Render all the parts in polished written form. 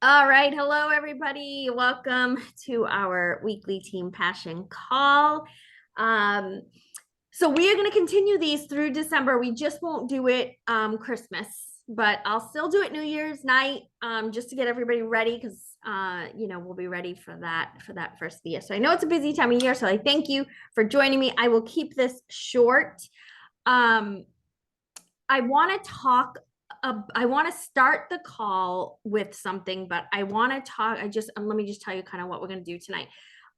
All right. Hello, everybody. Welcome to our weekly Team Passion call. Um, so we are going to continue these through December. We just won't do it Christmas, but I'll still do it New Year's night just to get everybody ready because we'll be ready for that first of the year. So I know it's a busy time of year, so I thank you for joining me. I will keep this short. I want to talk. I want to start the call with something, but I want to talk. Let me just tell you kind of what we're going to do tonight.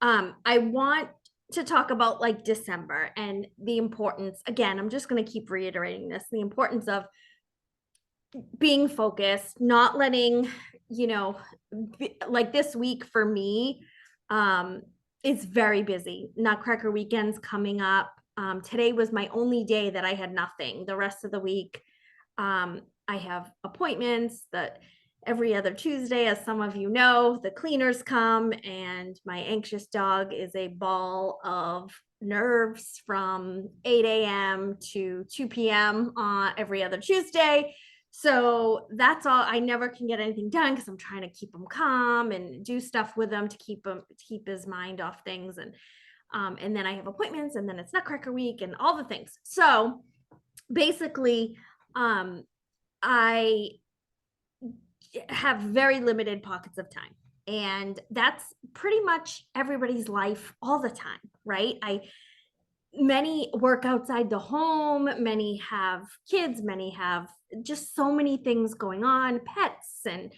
I want to talk about like December and the importance. Again, I'm just going to keep reiterating this: the importance of being focused, not letting like this week for me. It's very busy. Nutcracker weekend's coming up. Today was my only day that I had nothing. The rest of the week, I have appointments that every other Tuesday, as some of you know, the cleaners come, and my anxious dog is a ball of nerves from 8 a.m. to 2 p.m. Every other Tuesday. So that's all. I never can get anything done because I'm trying to keep him calm and do stuff with him to keep his mind off things. And then I have appointments, and then it's Nutcracker week and all the things. So basically, I have very limited pockets of time. And that's pretty much everybody's life all the time, right? Many work outside the home, many have kids, many have just so many things going on, pets, and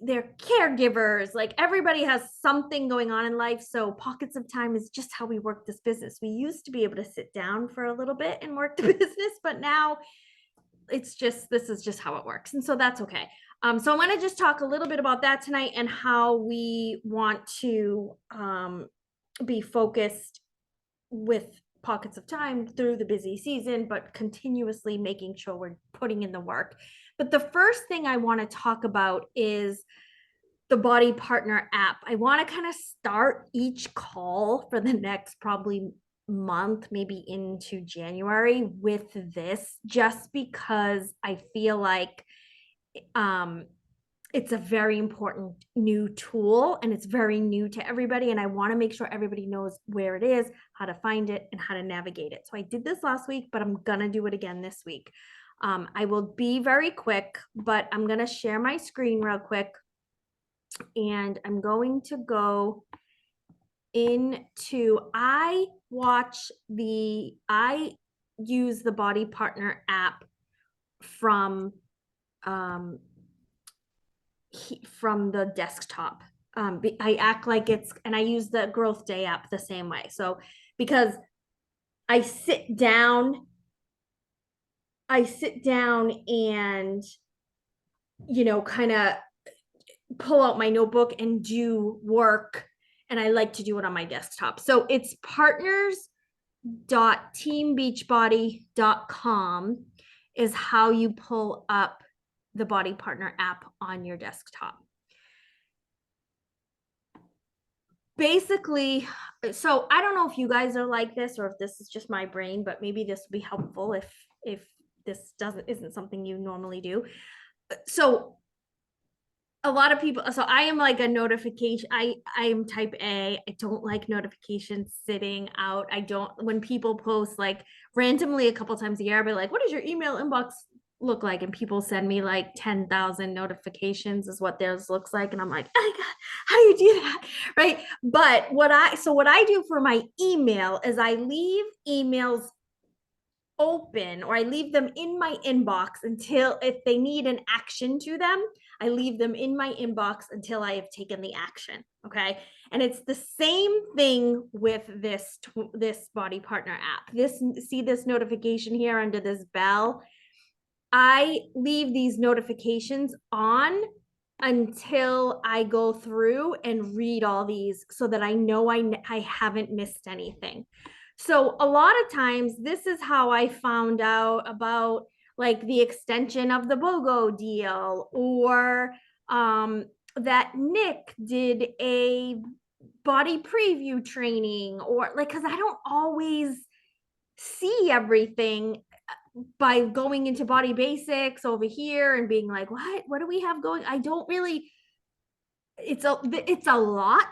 they're caregivers. Like everybody has something going on in life. So pockets of time is just how we work this business. We used to be able to sit down for a little bit and work the business, but now this is just how it works. And so that's okay. So I want to just talk a little bit about that tonight and how we want to be focused with pockets of time through the busy season, but continuously making sure we're putting in the work. But the first thing I want to talk about is the Body Partner app. I want to kind of start each call for the next probably month, maybe into January, with this, just because I feel like it's a very important new tool and it's very new to everybody. And I want to make sure everybody knows where it is, how to find it, and how to navigate it. So I did this last week, but I'm going to do it again this week. I will be very quick, but I'm going to share my screen real quick. And I'm going to go into, I use the Body Partner app from the desktop. I act like and I use the Growth Day app the same way. So because I sit down and kind of pull out my notebook and do work, and I like to do it on my desktop. So it's partners.teambeachbody.com is how you pull up the Body Partner app on your desktop. Basically, so I don't know if you guys are like this or if this is just my brain, but maybe this will be helpful if this isn't something you normally do. So a lot of people, so I am like a notification, I am type A. I don't like notifications sitting out. I don't, when people post like randomly a couple times a year, I'll be like, what does your email inbox look like? And people send me like 10,000 notifications is what theirs looks like. And I'm like, oh my God, how do you do that? Right. But what I do for my email is I leave emails open, or I leave them in my inbox until, if they need an action to them, I leave them in my inbox until I have taken the action. Okay. And it's the same thing with this Body Partner app. See this notification here under this bell? I leave these notifications on until I go through and read all these so that I know I haven't missed anything. So a lot of times, this is how I found out about like the extension of the BOGO deal, or that Nick did a body preview training, or like, because I don't always see everything by going into Body Basics over here and being like, what do we have going? I don't really, it's a lot.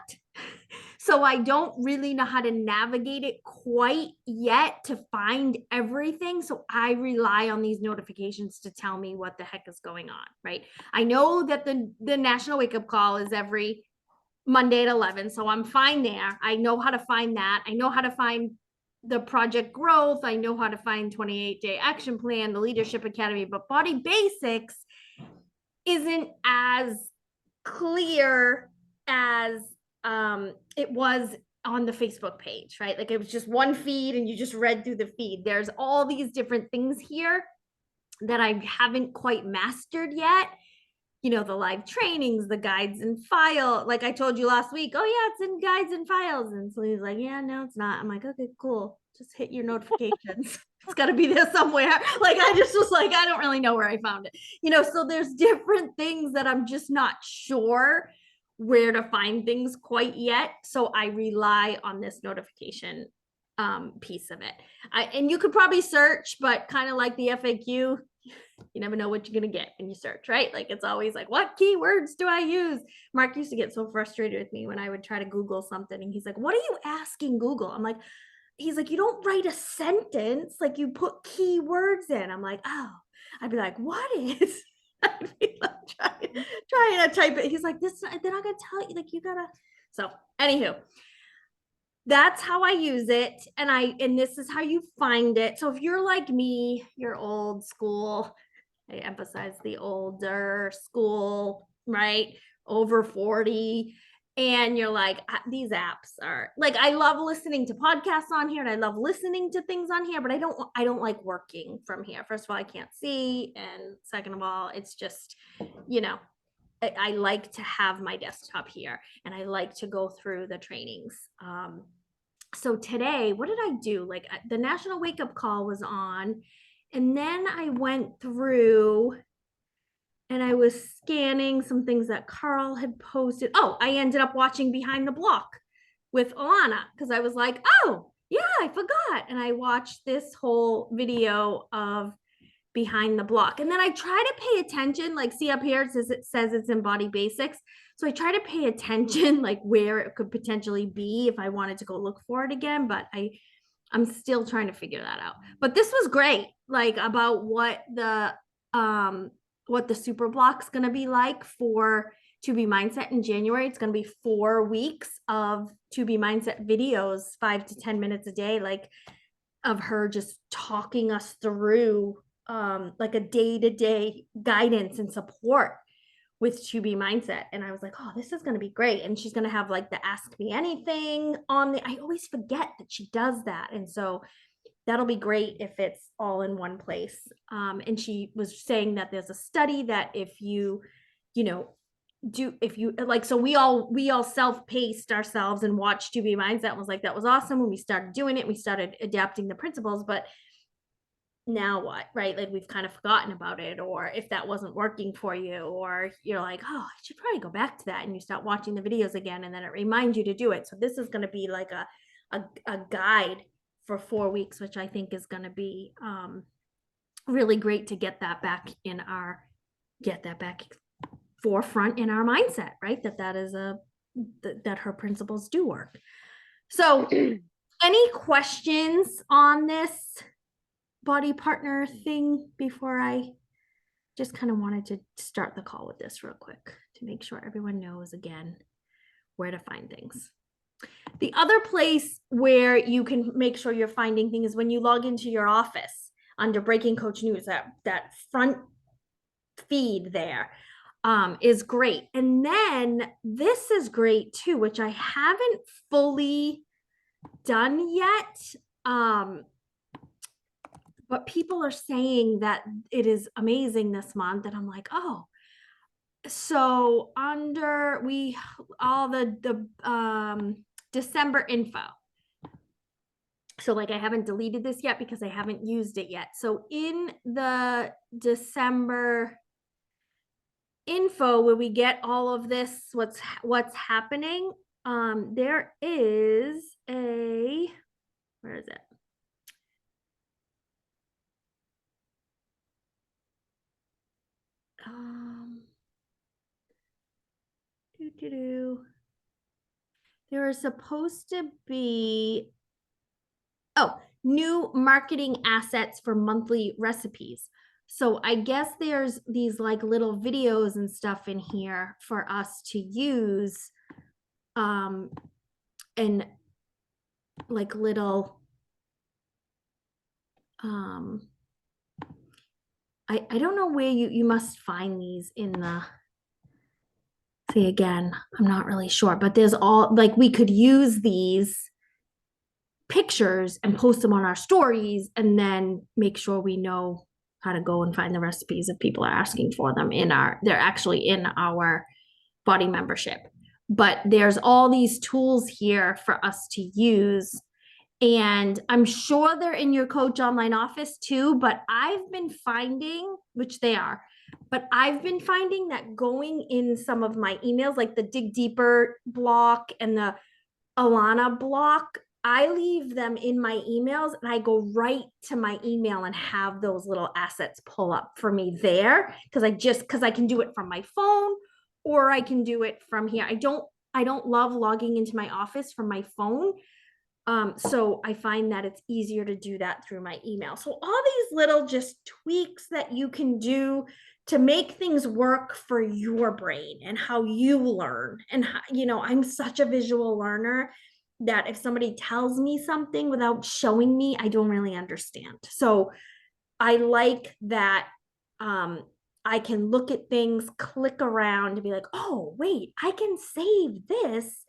So I don't really know how to navigate it quite yet to find everything. So I rely on these notifications to tell me what the heck is going on, right? I know that the National Wake Up Call is every Monday at 11. So I'm fine there. I know how to find that. I know how to find the Project Growth. I know how to find 28-day action plan, the Leadership Academy, but Body Basics isn't as clear as it was on the Facebook page, right? Like it was just one feed and you just read through the feed. There's all these different things here that I haven't quite mastered yet. You know, the live trainings, the guides and file. Like I told you last week, oh yeah, it's in guides and files. And so he's like, yeah, no, it's not. I'm like, okay, cool. Just hit your notifications. It's got to be there somewhere. Like I just was like, I don't really know where I found it. You know, so there's different things that I'm just not sure where to find things quite yet. So I rely on this notification piece of it. And you could probably search, but kind of like the FAQ, you never know what you're going to get when you search, right? Like it's always like, what keywords do I use? Mark used to get so frustrated with me when I would try to Google something. And he's like, what are you asking Google? I'm like, he's like, you don't write a sentence. Like you put keywords in. I'm like, oh, I'd be like, what is? I'd be like trying to type it. He's like, this, they're not going to tell you. Like you gotta. So anywho, that's how I use it. And this is how you find it. So if you're like me, you're old school, I emphasize the older school, right? Over 40. And you're like, these apps are like, I love listening to podcasts on here and I love listening to things on here, but I don't like working from here. First of all, I can't see. And second of all, it's just, you know, I like to have my desktop here and I like to go through the trainings. So today, what did I do? Like the National Wake Up Call was on, and then I went through and I was scanning some things that Carl had posted. Oh, I ended up watching Behind the Block with Alana because I was like, oh, yeah, I forgot. And I watched this whole video of Behind the Block. And then I try to pay attention, like see up here, it says it's in Body Basics. So I try to pay attention, like where it could potentially be if I wanted to go look for it again. But I'm still trying to figure that out. But this was great, like about what the super block's going to be like for To Be Mindset in January. It's going to be 4 weeks of To Be Mindset videos, 5 to 10 minutes a day, like of her just talking us through like a day-to-day guidance and support with To Be Mindset. And I was like, oh, this is going to be great. And she's going to have like the Ask Me Anything on the, I always forget that she does that. And so that'll be great if it's all in one place. And she was saying that there's a study that if you know, if you like, so we all self-paced ourselves and watched To Be Mindset and was like, that was awesome. When we started doing it, we started adapting the principles, but now what, right? Like we've kind of forgotten about it, or if that wasn't working for you, or you're like, oh, I should probably go back to that, and you start watching the videos again, and then it reminds you to do it. So this is going to be like a guide for 4 weeks, which I think is going to be really great to get that back forefront in our mindset, right? That is that her principles do work. So any questions on this body partner thing before I just kind of wanted to start the call with this real quick to make sure everyone knows again where to find things. The other place where you can make sure you're finding things is when you log into your office under Breaking Coach News, that front feed there is great. And then this is great too, which I haven't fully done yet. But people are saying that it is amazing this month. And I'm like, oh, so under all the December info. So like, I haven't deleted this yet because I haven't used it yet. So in the December info where we get all of this, what's happening, there is where is it? There are supposed to be, oh, new marketing assets for monthly recipes. So I guess there's these like little videos and stuff in here for us to use, and like little, I don't know where you must find these in the, see again, I'm not really sure, but there's all, like we could use these pictures and post them on our stories and then make sure we know how to go and find the recipes if people are asking for them they're actually in our body membership. But there's all these tools here for us to use. And I'm sure they're in your Coach Online office too, but I've been finding, which they are, but I've been finding that going in some of my emails, like the Dig Deeper block and the Alana block, I leave them in my emails and I go right to my email and have those little assets pull up for me there because I can do it from my phone or I can do it from here. I don't love logging into my office from my phone. So I find that it's easier to do that through my email. So all these little just tweaks that you can do to make things work for your brain and how you learn. And how, I'm such a visual learner that if somebody tells me something without showing me, I don't really understand. So I like that I can look at things, click around and be like, oh, wait, I can save this,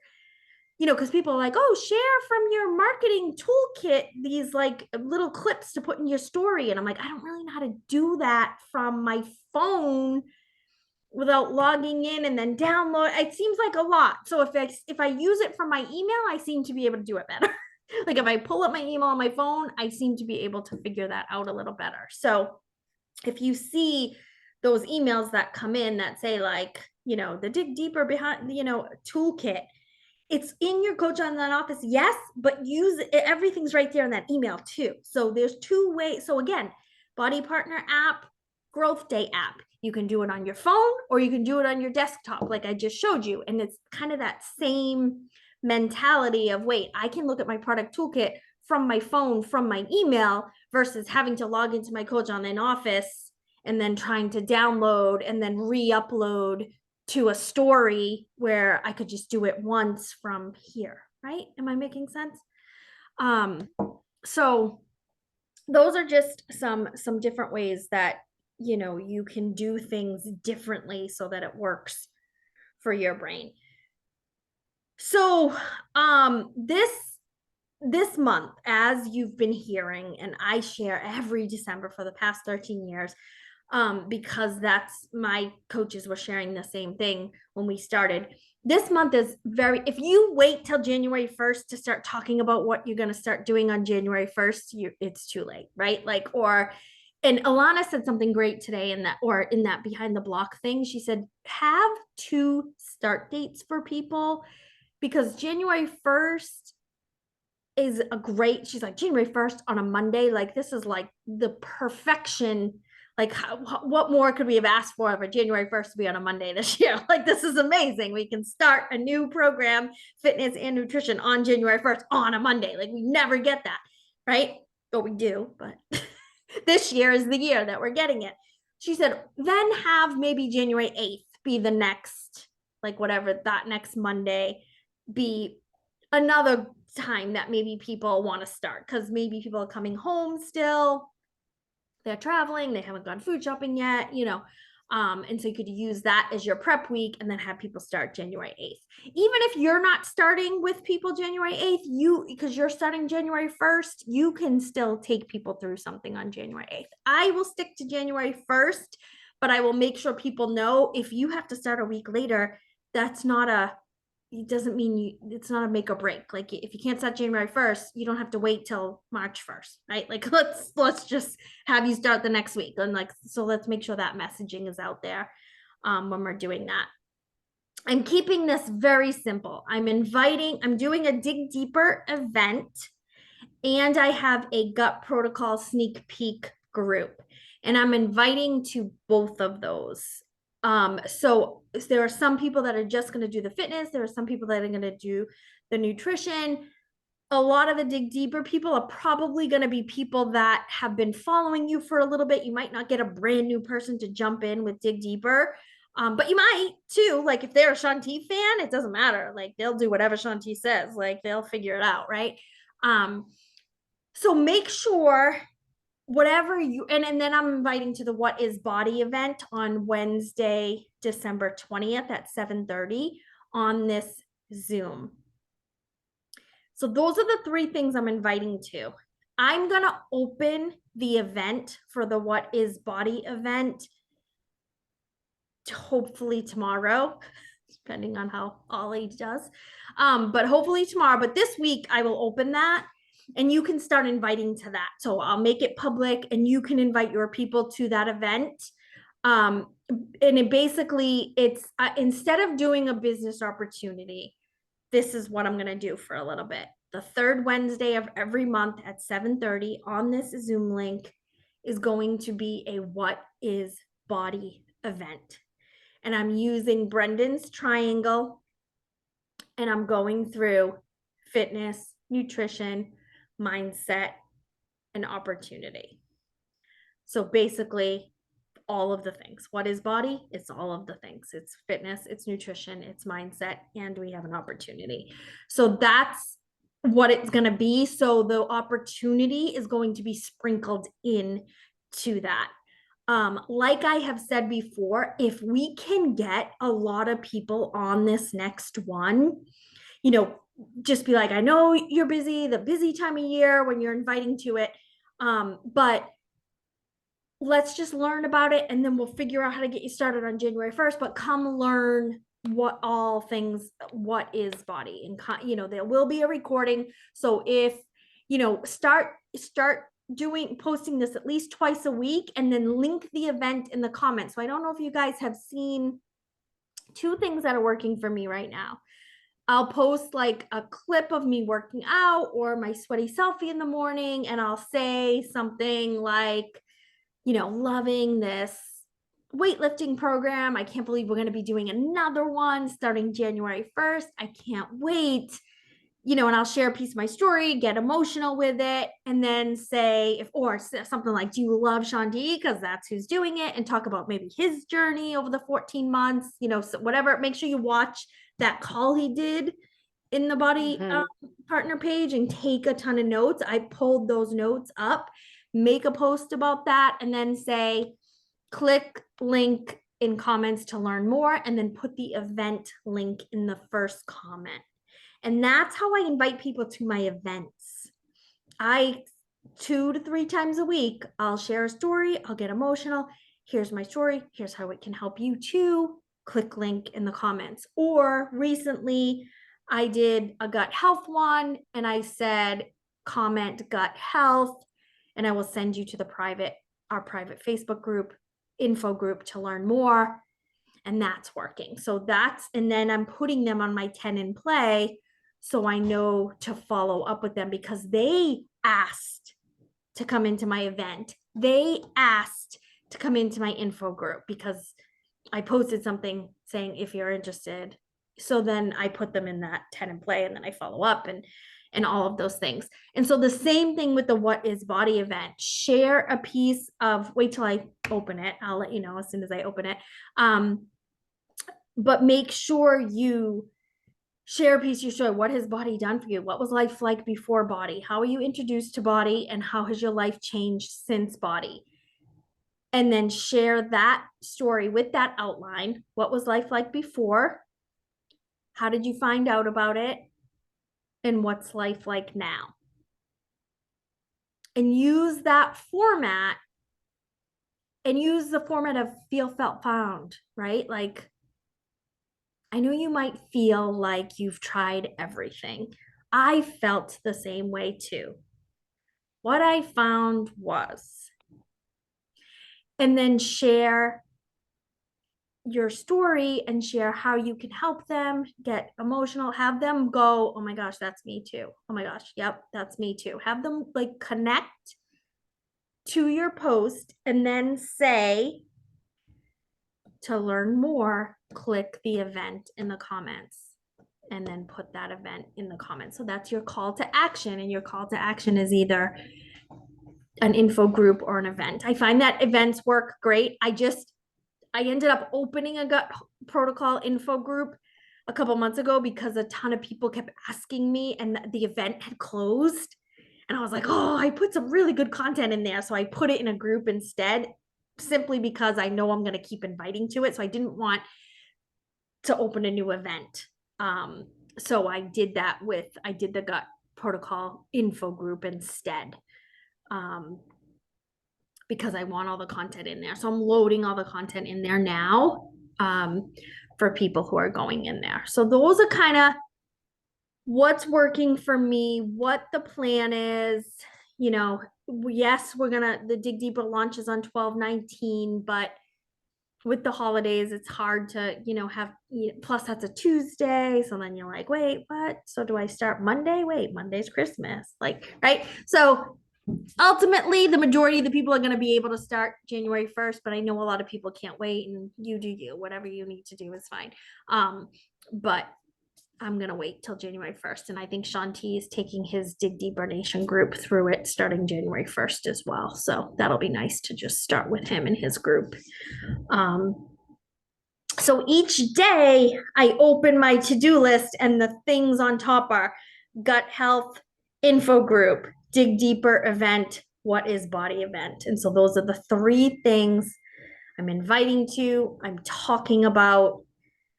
because people are like, oh, share from your marketing toolkit these like little clips to put in your story. And I'm like, I don't really know how to do that from my phone without logging in and then download. It seems like a lot. So if I use it from my email, I seem to be able to do it better. Like if I pull up my email on my phone, I seem to be able to figure that out a little better. So if you see those emails that come in that say like, the Dig Deeper behind, toolkit, it's in your Coach Online office, yes, but everything's right there in that email too. So there's two ways. So again, Body Partner app, Growth Day app. You can do it on your phone or you can do it on your desktop, like I just showed you. And it's kind of that same mentality of, wait, I can look at my product toolkit from my phone, from my email, versus having to log into my Coach Online office and then trying to download and then re-upload to a story where I could just do it once from here, right? Am I making sense? So those are just some different ways that, you can do things differently so that it works for your brain. So, this month, as you've been hearing, and I share every December for the past 13 years, because that's my coaches were sharing the same thing when we started. This month is if you wait till January 1st to start talking about what you're going to start doing on January 1st, it's too late, right? And Alana said something great today in that behind the block thing. She said, have 2 start dates for people, because January 1st is she's like, January 1st on a Monday, like this is like the perfection. Like what more could we have asked for January 1st to be on a Monday this year? Like, this is amazing. We can start a new program, fitness and nutrition, on January 1st on a Monday. Like, we never get that, right? But we do, but this year is the year that we're getting it. She said, then have maybe January 8th be the next, like whatever, that next Monday be another time that maybe people want to start, because maybe people are coming home still, they're traveling, they haven't gone food shopping yet, and so you could use that as your prep week and then have people start January 8th. Even if you're not starting with people January 8th, because you're starting January 1st, you can still take people through something on January 8th. I will stick to January 1st, but I will make sure people know if you have to start a week later, it doesn't mean it's not a make or break. Like, if you can't start January 1st, you don't have to wait till March 1st, right? Like, let's just have you start the next week. And so let's make sure that messaging is out there when we're doing that. I'm keeping this very simple. I'm doing a Dig Deeper event, and I have a Gut Protocol sneak peek group, and I'm inviting to both of those So there are some people that are just going to do the fitness. There are some people that are going to do the nutrition. A lot of the dig deeper people are probably going to be people that have been following you for a little bit. You might not get a brand new person to jump in with dig deeper. But you might too. Like if they're a Shanti fan, it doesn't matter. Like they'll do whatever Shanti says. Like they'll figure it out, right? So make sure whatever you and then I'm inviting to the What is Body event on Wednesday, December 20th at 7:30 on this Zoom. So those are the three things I'm inviting to. I'm going to open the event for the What is Body event hopefully tomorrow, depending on how Ollie does. But hopefully tomorrow. But this week I will open that and you can start inviting to that. So I'll make it public and you can invite your people to that event. And it basically, it's instead of doing a business opportunity, this is what I'm going to do for a little bit. The third Wednesday of every month at 7:30 on this Zoom link is going to be a What is Body event. And I'm using Brendan's triangle and I'm going through fitness, nutrition, mindset, and opportunity. So basically, all of the things. What is body? It's all of the things. It's fitness, it's nutrition, it's mindset, and we have an opportunity. So that's what it's going to be. So the opportunity is going to be sprinkled in to that. Like I have said before, if we can get a lot of people on this next one, you know, just be like, I know you're busy, the busy time of year when you're inviting to it. But let's just learn about it and then we'll figure out how to get you started on January 1st. But come learn what is body, and there will be a recording. So if start posting this at least twice a week and then link the event in the comments. So I don't know if you guys have seen two things that are working for me right now. I'll post like a clip of me working out or my sweaty selfie in the morning, and I'll say something like, loving this weightlifting program. I can't believe we're going to be doing another one starting January 1st. I can't wait. And I'll share a piece of my story, get emotional with it, and then say, or something like, do you love Shanti? Because that's who's doing it, and talk about maybe his journey over the 14 months, so whatever. Make sure you watch that call he did in the body partner page and take a ton of notes. I pulled those notes up, make a post about that, and then say, click link in comments to learn more, and then put the event link in the first comment. And that's how I invite people to my events. 2 to 3 times a week, I'll share a story, I'll get emotional. Here's my story, here's how it can help you too. Click link in the comments. Or recently, I did a gut health one and I said, comment gut health, and I will send you to our private Facebook group, info group to learn more. And that's working. And then I'm putting them on my 10 in play. So I know to follow up with them because they asked to come into my event. They asked to come into my info group because I posted something saying, if you're interested. So then I put them in that 10 in play, and then I follow up and all of those things. And so the same thing with the What is Body event. Share a piece of, wait till I open it. I'll let you know as soon as I open it. But make sure you share a piece of your story. What has body done for you? What was life like before body? How are you introduced to body? And how has your life changed since body? And then share that story with that outline. What was life like before? How did you find out about it? And what's life like now? And use that format, and use the format of feel, felt, found, right? Like, I know you might feel like you've tried everything. I felt the same way too. What I found was, and then share your story and share how you can help them get emotional. Have them go, oh my gosh, that's me too. Oh my gosh, yep, that's me too. Have them like connect to your post and then say, to learn more, click the event in the comments and then put that event in the comments. So that's your call to action. And your call to action is either an info group or an event. I find that events work great. I ended up opening a gut protocol info group a couple months ago because a ton of people kept asking me and the event had closed. And I was like, oh, I put some really good content in there. So I put it in a group instead, simply because I know I'm going to keep inviting to it. So I didn't want to open a new event. So I did the gut protocol info group instead. Because I want all the content in there. So I'm loading all the content in there now for people who are going in there. So those are kind of what's working for me, what the plan is. You know, yes, the Dig Deeper launches on 12/19, but with the holidays, it's hard to, plus that's a Tuesday. So then you're like, wait, what? So do I start Monday? Wait, Monday's Christmas. Like, right? So ultimately, the majority of the people are going to be able to start January 1st, but I know a lot of people can't wait, and you do you. Whatever you need to do is fine. But I'm going to wait till January 1st. And I think Shanti is taking his Dig Deeper Nation group through it starting January 1st as well. So that'll be nice to just start with him and his group. So each day I open my to-do list and the things on top are gut health, info group, Dig Deeper event, what is body event. And so those are the three things I'm inviting to, I'm talking about,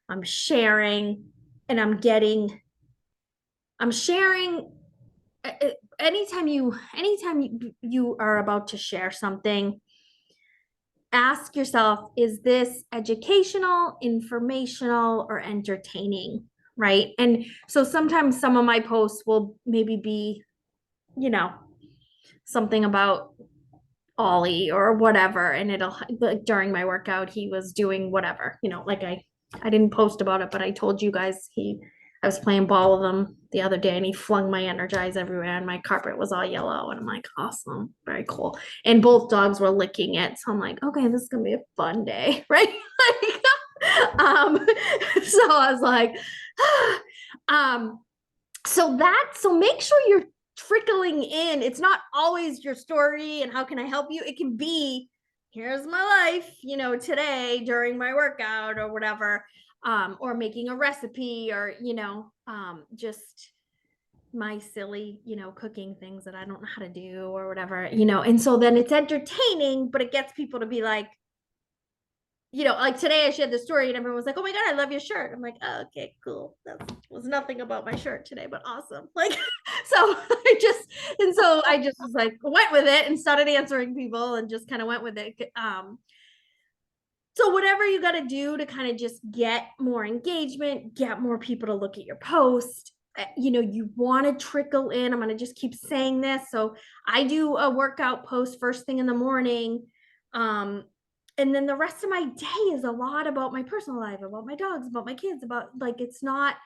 I'm sharing, and I'm sharing. Anytime you are about to share something, ask yourself, is this educational, informational, or entertaining? Right. And so sometimes some of my posts will maybe be, something about Ollie or whatever. And it'll, like, during my workout, he was doing whatever, like I didn't post about it, but I told you guys I was playing ball with him the other day and he flung my Energize everywhere and my carpet was all yellow. And I'm like, awesome, very cool. And both dogs were licking it. So I'm like, okay, this is going to be a fun day, right? So I was like, so make sure you're trickling in. It's not always your story and how can I help you? It can be, here's my life, today during my workout or whatever. Or making a recipe or, just my silly, cooking things that I don't know how to do or whatever, and so then it's entertaining, but it gets people to be like, like today I shared the story and everyone was like, oh my God, I love your shirt. I'm like, oh, okay, cool. That was nothing about my shirt today, but awesome. Like, so I just was like, went with it and started answering people and just kind of went with it. So whatever you got to do to kind of just get more engagement, get more people to look at your post, you want to trickle in. I'm going to just keep saying this. So I do a workout post first thing in the morning. And then the rest of my day is a lot about my personal life, about my dogs, about my kids, about it's not,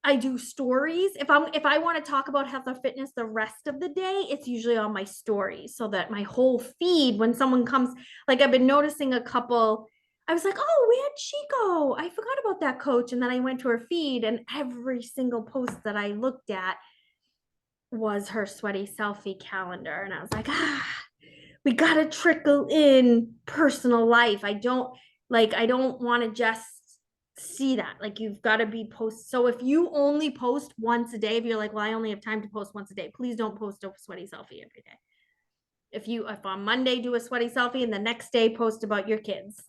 I do stories. If I want to talk about health or fitness the rest of the day, it's usually on my stories so that my whole feed, when someone comes, like I've been noticing a couple, I was like, oh, where'd she go? I forgot about that coach. And then I went to her feed and every single post that I looked at was her sweaty selfie calendar. And I was like, we got to trickle in personal life. I don't want to just see that. Like, you've got to be post. So if you only post once a day, if you're like, well, I only have time to post once a day, please don't post a sweaty selfie every day. If on Monday do a sweaty selfie and the next day post about your kids,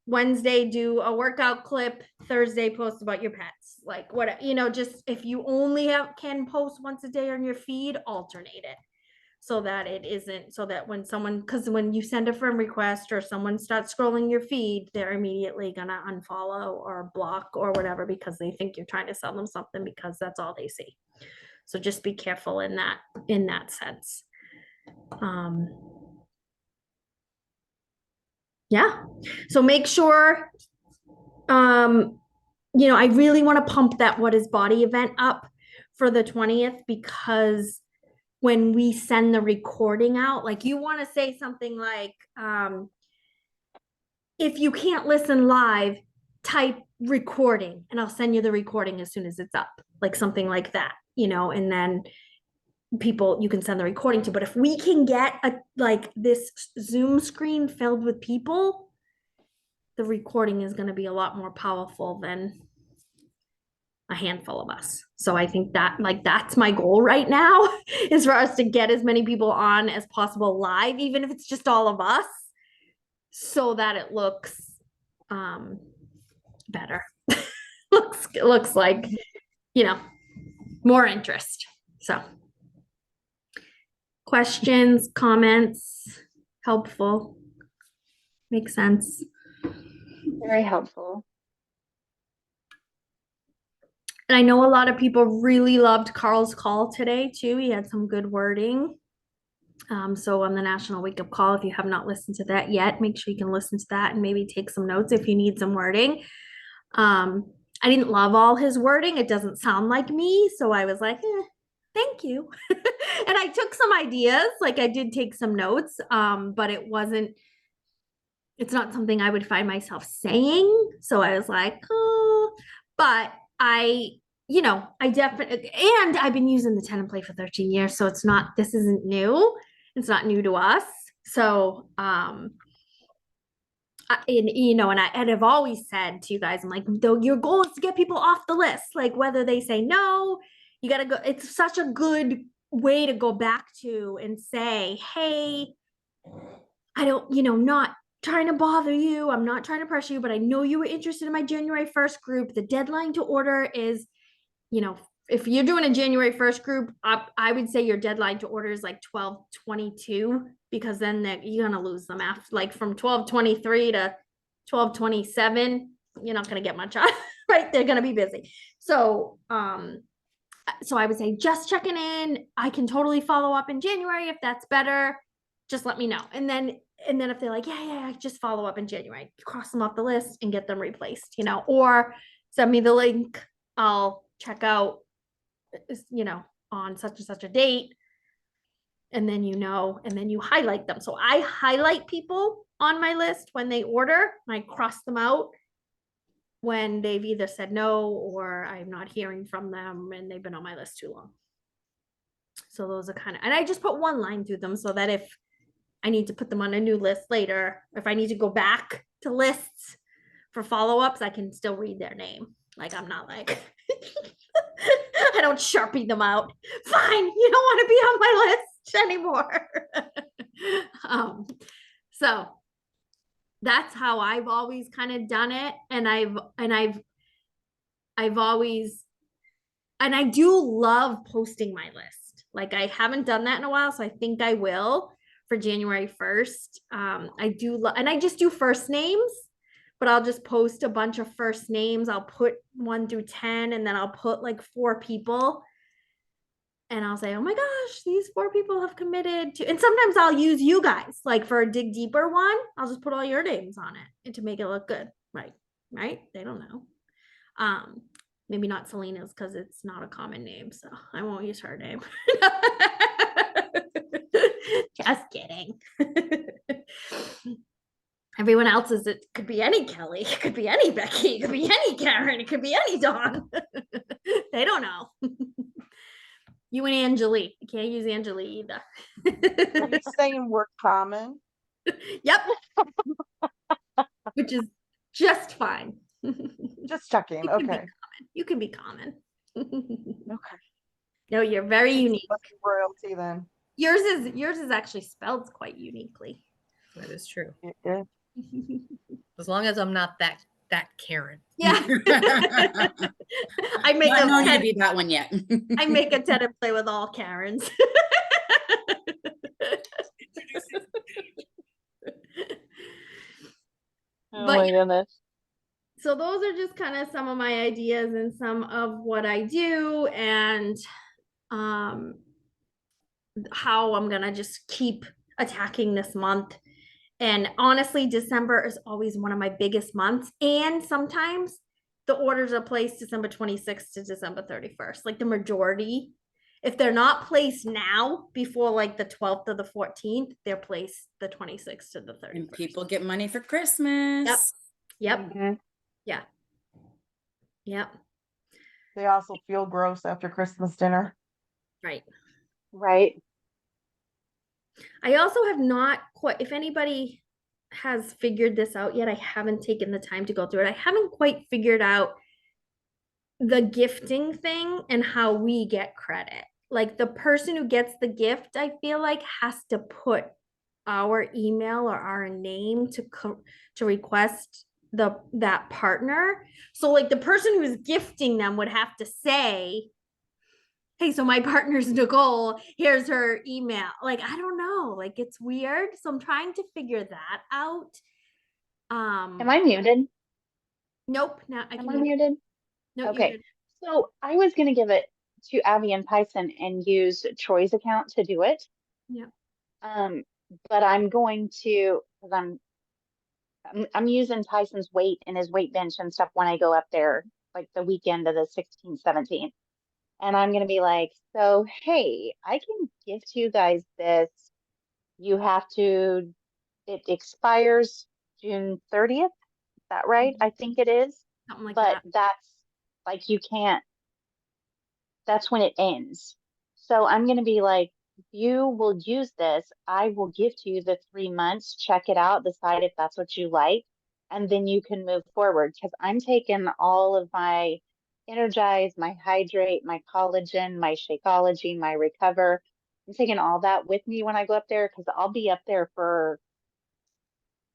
Wednesday do a workout clip, Thursday post about your pets, like what, just if you only can post once a day on your feed, alternate it. So that it isn't, so that because when you send a friend request or someone starts scrolling your feed, they're immediately gonna unfollow or block or whatever because they think you're trying to sell them something because that's all they see. So just be careful in that sense. Yeah. So make sure, I really want to pump that What is Body event up for the 20th because when we send the recording out, like you want to say something like, if you can't listen live, type recording and I'll send you the recording as soon as it's up, like something like that, and then people you can send the recording to. But if we can get this Zoom screen filled with people, the recording is going to be a lot more powerful than a handful of us. So I think that that's my goal right now is for us to get as many people on as possible live, even if it's just all of us, so that it looks better. looks like, more interest. So questions, comments, helpful, makes sense. Very helpful. And I know a lot of people really loved Carl's call today too. He had some good wording. So on the National Wake Up Call, if you have not listened to that yet, make sure you can listen to that and maybe take some notes if you need some wording. I didn't love all his wording. It doesn't sound like me. So I was like, thank you. And I took some ideas, like I did take some notes, but it's not something I would find myself saying. So I was like, oh, but I definitely, and I've been using the Tenor Play for 13 years. So this isn't new. It's not new to us. So, and I've always said to you guys, I'm like, though your goal is to get people off the list, like whether they say no, you got to go. It's such a good way to go back to and say, hey, I don't, not trying to bother you. I'm not trying to pressure you, but I know you were interested in my January 1st group. The deadline to order is, if you're doing a January 1st group, I would say your deadline to order is like 12/22, because then you're going to lose them after, like from 12/23 to 12/27. You're not going to get much on, right? They're going to be busy. So I would say just checking in. I can totally follow up in January if that's better. Just let me know. And then if they're like, yeah, just follow up in January, cross them off the list and get them replaced, or send me the link. I'll check out, on such and such a date. And then, and then you highlight them. So I highlight people on my list when they order, and I cross them out when they've either said no or I'm not hearing from them and they've been on my list too long. So those are and I just put one line through them so that if I need to put them on a new list later, if I need to go back to lists for follow-ups, I can still read their name. Like, I'm not like, I don't Sharpie them out. Fine, you don't want to be on my list anymore. So that's how I've always kind of done it. And I've always, and I do love posting my list. Like, I haven't done that in a while, so I think I will for January 1st. I do and I just do first names, but I'll just post a bunch of first names. I'll put 1 through 10, and then I'll put like 4 people. And I'll say, oh my gosh, these 4 people have committed to, and sometimes I'll use you guys, like for a dig deeper one, I'll just put all your names on it and to make it look good. Right? They don't know. Maybe not Selena's because it's not a common name, so I won't use her name. Just kidding. Everyone else's, it could be any Kelly, it could be any Becky, it could be any Karen, it could be any Dawn. They don't know. You and Angelique. You can't use Angelique either. Are you saying we're common? Yep. Which is just fine. Just checking. Okay. You can be common. Okay. No, you're very unique. Royalty then. Yours is actually spelled quite uniquely. That is true. Yeah. As long as I'm not that Karen. Yeah. I make I don't know you to be that one yet. I make a Tenor Play with all Karens. Oh my goodness. So those are just kind of some of my ideas and some of what I do, and how I'm gonna just keep attacking this month. And honestly, December is always one of my biggest months. And sometimes the orders are placed December 26th to December 31st, like the majority. If they're not placed now before like the 12th or the 14th, they're placed the 26th to the 31st. And people get money for Christmas. Yep. Mhm. Yeah. Yep. They also feel gross after Christmas dinner. Right. Right. I also have not quite, if anybody has figured this out yet, I haven't taken the time to go through it. I haven't quite figured out the gifting thing and how we get credit. Like the person who gets the gift, I feel like has to put our email or our name to request that partner. So like the person who's gifting them would have to say, hey, so my partner's Nicole, here's her email. Like, I don't know, like it's weird. So I'm trying to figure that out. Am I muted? Nope, now I Am can I hear. muted? No, you're Okay. good. So I was gonna give it to Abby and Tyson and use Troy's account to do it. Yeah. Um, but I'm going to, because I'm using Tyson's weight and his weight bench and stuff when I go up there, like the weekend of the 16th, 17th. And I'm gonna be like, so hey, I can gift you guys this. You have to, it expires June 30th. Is that right? I think it is. Something like But that. that's like you can't, that's when it ends. So I'm gonna be like, you will use this. I will gift you the 3 months, check it out, decide if that's what you like, and then you can move forward. Because I'm taking all of my Energize, my Hydrate, my collagen, my Shakeology, my Recover. I'm taking all that with me when I go up there because I'll be up there for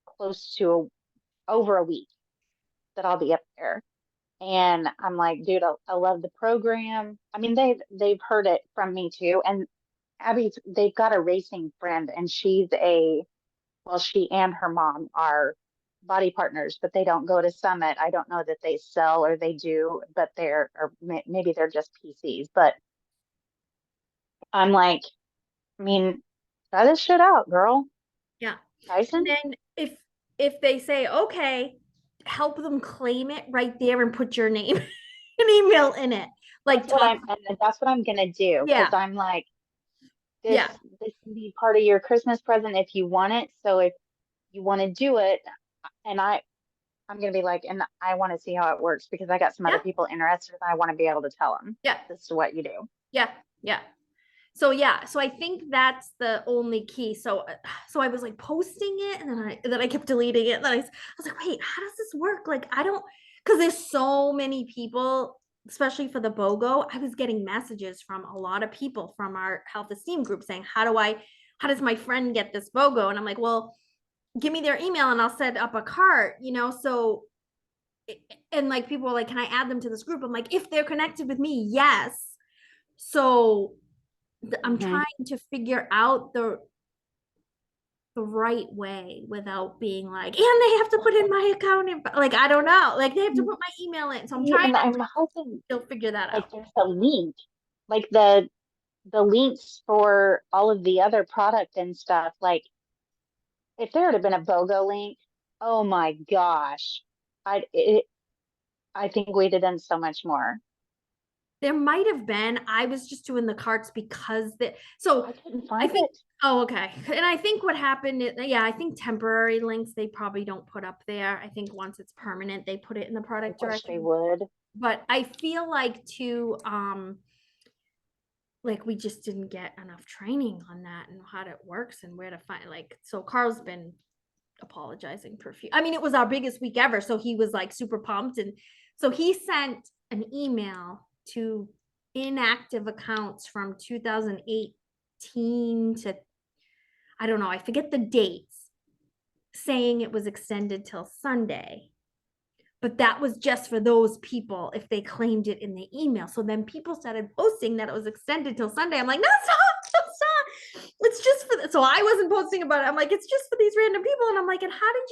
close to over a week that I'll be up there. And I'm like, dude, I love the program. I mean, they've heard it from me too. And they've got a racing friend, and she and her mom are body partners, but they don't go to Summit. I don't know that they sell or they do, but maybe they're just PCs. But I'm like, I mean, try this shit out, girl. Yeah. Tyson? And then if they say, okay, help them claim it right there and put your name and email in it. Like That's what I'm gonna do. Yeah. Because I'm like, Yeah. this can be part of your Christmas present if you want it. So if you want to do it, and I'm gonna be like, and I want to see how it works because I got some other Yeah. people interested, and I want to be able to tell them, Yeah. this is what you do. Yeah. Yeah. So I think that's the only key. So I was like posting it, and then I kept deleting it. And then I was like, wait, how does this work? Like I don't, because there's so many people, especially for the BOGO. I was getting messages from a lot of people from our health esteem group saying, how does my friend get this BOGO? And I'm like, well, give me their email and I'll set up a cart, so and like people were like, can I add them to this group? I'm like, if they're connected with me, yes. So I'm Mhm. trying to figure out the right way without being like, and they have to put in my account like I don't know, like they have to put my email in. So I'm trying And to I'm hoping still figure that like out. there's a link, like the links for all of the other product and stuff. Like if there had been a BOGO link, oh my gosh, I think we'd have done so much more. There might have been. I was just doing the carts because so I couldn't I find think it. oh okay. And I think what happened is, I think temporary links they probably don't put up there. I think once it's permanent, they put it in the I product wish they directory. would. But I feel like too, like we just didn't get enough training on that and how it works and where to find, like, so Carl's been apologizing profusely. I mean, it was our biggest week ever, so he was like super pumped, and so he sent an email to inactive accounts from 2018 to, I don't know, I forget the dates, saying it was extended till Sunday. But that was just for those people if they claimed it in the email. So then people started posting that it was extended till Sunday. I'm like, no, it's not. It's just for so I wasn't posting about it. I'm like, it's just for these random people. And I'm like, and how did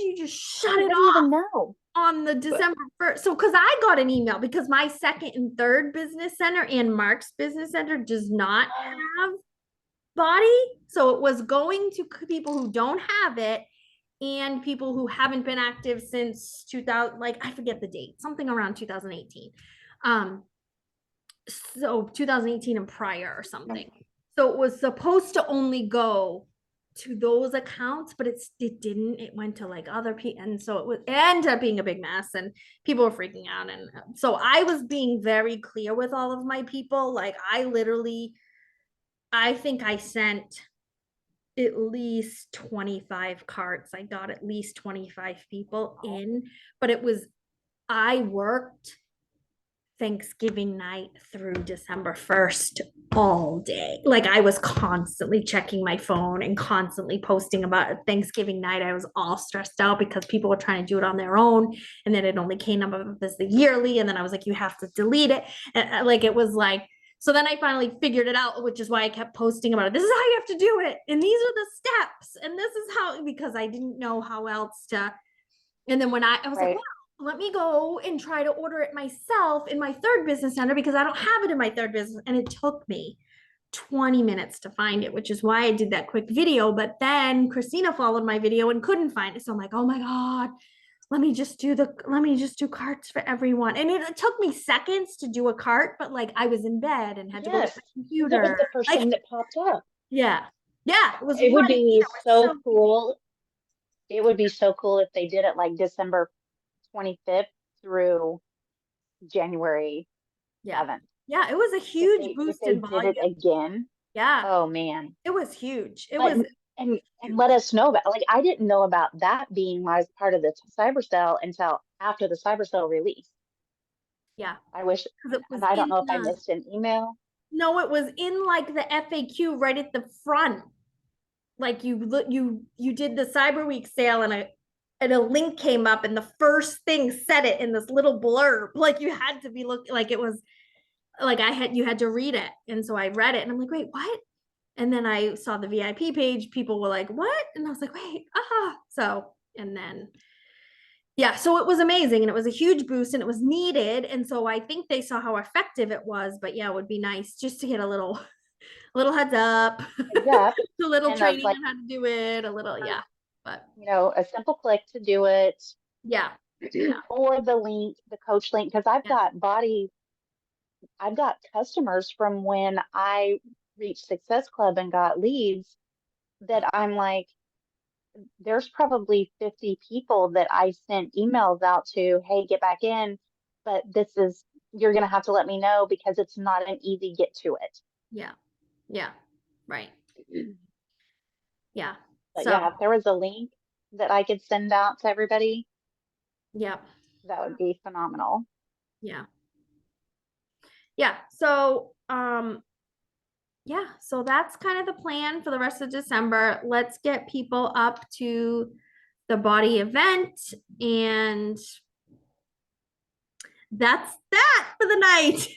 you just shut it I off don't even know. on the December 1st? So because I got an email because my second and third business center and Mark's business center does not have body. So it was going to people who don't have it and people who haven't been active since 2000, like I forget the date, something around 2018. So 2018 and prior or something. So it was supposed to only go to those accounts, but it didn't. It went to like other people, and so it ended up being a big mess, and people were freaking out. And so I was being very clear with all of my people. Like I think I sent at least 25 carts. I got at least 25 people in, but I worked Thanksgiving night through December 1st all day. Like I was constantly checking my phone and constantly posting about it. Thanksgiving night. I was all stressed out because people were trying to do it on their own. And then it only came up as the yearly. And then I was like, you have to delete it. And like, it was like, so then I finally figured it out, which is why I kept posting about it. This is how you have to do it. And these are the steps. And this is how, because I didn't know how else to. And then when I was like, Right. wow, let me go and try to order it myself in my third business center because I don't have it in my third business. And it took me 20 minutes to find it, which is why I did that quick video. But then Christina followed my video and couldn't find it. So I'm like, oh my God, let me just do carts for everyone. And it took me seconds to do a cart, but like I was in bed and had to go Yes, to my 'cause it was computer. the first Like, thing that popped up. yeah. Yeah. It was It would right be there. so cool. It would be so cool if they did it like December 25th through January Yeah. 7th. Yeah. It was a If huge they, if boost they in did volume. it again, Yeah. oh man. It was huge. It But was and let us know about, like, I didn't know about that being as part of the cyber sale until after the cyber sale release. yeah. I wish, 'Cause it and was I don't in know if I the missed an email. no, it was in like the FAQ right at the front. Like you did the Cyber Week sale and a link came up and the first thing said it in this little blurb. Like you had to be looking like it was like you had to read it. And so I read it and I'm like, wait, what? And then I saw the VIP page. People were like, what? And I was like, wait, so and then yeah, so it was amazing and it was a huge boost and it was needed. And so I think they saw how effective it was. But yeah, it would be nice just to get a little heads up, Heads up, a little and training like, on how to do it, a little, yeah. But a simple click to do it, yeah, yeah, or the link, the coach link, because yeah, I've got customers from when I reached Success Club and got leads that I'm like, there's probably 50 people that I sent emails out to, hey, get back in, but you're going to have to let me know because it's not an easy get to it. yeah, yeah, right. Yeah. But So yeah, if there was a link that I could send out to everybody, yeah, that would be phenomenal. yeah. Yeah. So yeah, so that's kind of the plan for the rest of December. Let's get people up to the body event and that's that for the night.